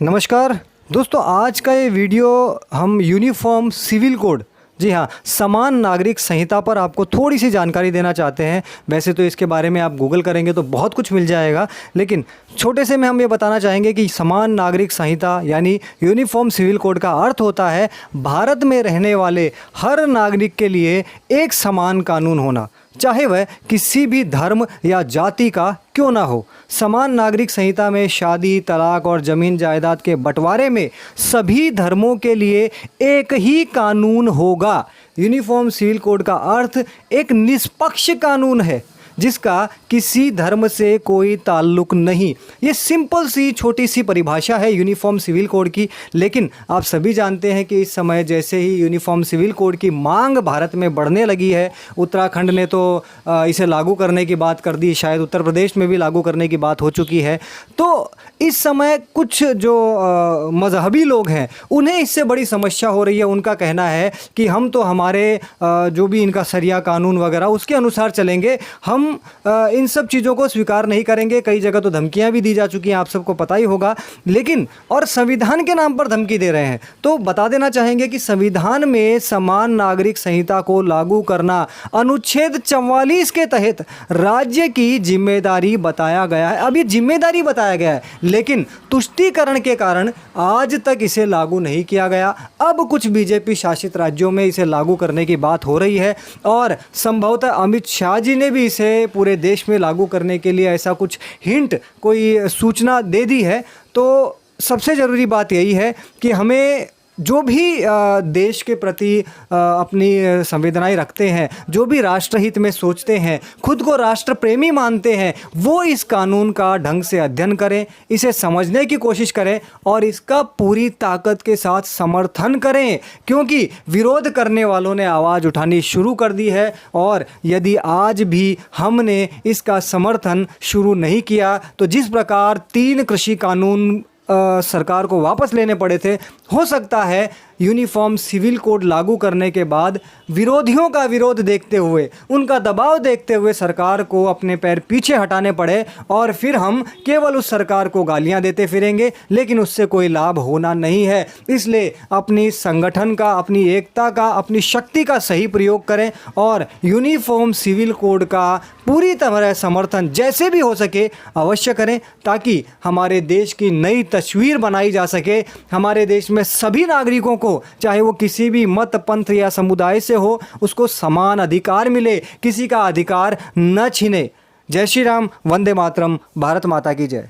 नमस्कार दोस्तों, आज का ये वीडियो हम यूनिफॉर्म सिविल कोड, जी हाँ, समान नागरिक संहिता पर आपको थोड़ी सी जानकारी देना चाहते हैं। वैसे तो इसके बारे में आप गूगल करेंगे तो बहुत कुछ मिल जाएगा, लेकिन छोटे से में हम ये बताना चाहेंगे कि समान नागरिक संहिता यानी यूनिफॉर्म सिविल कोड का अर्थ होता है भारत में रहने वाले हर नागरिक के लिए एक समान कानून होना, चाहे वह किसी भी धर्म या जाति का क्यों ना हो। समान नागरिक संहिता में शादी, तलाक और ज़मीन जायदाद के बंटवारे में सभी धर्मों के लिए एक ही कानून होगा। यूनिफॉर्म सिविल कोड का अर्थ एक निष्पक्ष कानून है जिसका किसी धर्म से कोई ताल्लुक नहीं। ये सिंपल सी छोटी सी परिभाषा है यूनिफॉर्म सिविल कोड की, लेकिन आप सभी जानते हैं कि इस समय जैसे ही यूनिफॉर्म सिविल कोड की मांग भारत में बढ़ने लगी है, उत्तराखंड ने तो इसे लागू करने की बात कर दी, शायद उत्तर प्रदेश में भी लागू करने की बात हो चुकी है। तो इस समय कुछ जो मजहबी लोग हैं उन्हें इससे बड़ी समस्या हो रही है। उनका कहना है कि हम तो हमारे जो भी इनका शरिया कानून वगैरह उसके अनुसार चलेंगे, हम इन सब चीज़ों को स्वीकार नहीं करेंगे। कई जगह तो धमकियां भी दी जा चुकी हैं, आप सबको पता ही होगा, लेकिन और संविधान के नाम पर धमकी दे रहे हैं। तो बता देना चाहेंगे कि संविधान में समान नागरिक संहिता को लागू करना अनुच्छेद 44 के तहत राज्य की जिम्मेदारी बताया गया है। अब ये जिम्मेदारी बताया गया है, लेकिन तुष्टीकरण के कारण आज तक इसे लागू नहीं किया गया। अब कुछ बीजेपी शासित राज्यों में इसे लागू करने की बात हो रही है और संभवतः अमित शाह जी ने भी इसे पूरे देश में लागू करने के लिए ऐसा कुछ हिंट, कोई सूचना दे दी है। तो सबसे ज़रूरी बात यही है कि हमें जो भी देश के प्रति अपनी संवेदनाएं रखते हैं, जो भी राष्ट्रहित में सोचते हैं, खुद को राष्ट्र प्रेमी मानते हैं, वो इस कानून का ढंग से अध्ययन करें, इसे समझने की कोशिश करें और इसका पूरी ताकत के साथ समर्थन करें, क्योंकि विरोध करने वालों ने आवाज़ उठानी शुरू कर दी है। और यदि आज भी हमने इसका समर्थन शुरू नहीं किया तो जिस प्रकार 3 कृषि कानून सरकार को वापस लेने पड़े थे, हो सकता है यूनिफॉर्म सिविल कोड लागू करने के बाद विरोधियों का विरोध देखते हुए, उनका दबाव देखते हुए सरकार को अपने पैर पीछे हटाने पड़े और फिर हम केवल उस सरकार को गालियां देते फिरेंगे, लेकिन उससे कोई लाभ होना नहीं है। इसलिए अपनी संगठन का, अपनी एकता का, अपनी शक्ति का सही प्रयोग करें और यूनिफॉर्म सिविल कोड का पूरी तरह समर्थन जैसे भी हो सके अवश्य करें, ताकि हमारे देश की नई तस्वीर बनाई जा सके। हमारे देश में सभी नागरिकों को, चाहे वो किसी भी मत, पंथ या समुदाय से हो, उसको समान अधिकार मिले, किसी का अधिकार न छीने। जय श्री राम, वंदे मातरम, भारत माता की जय।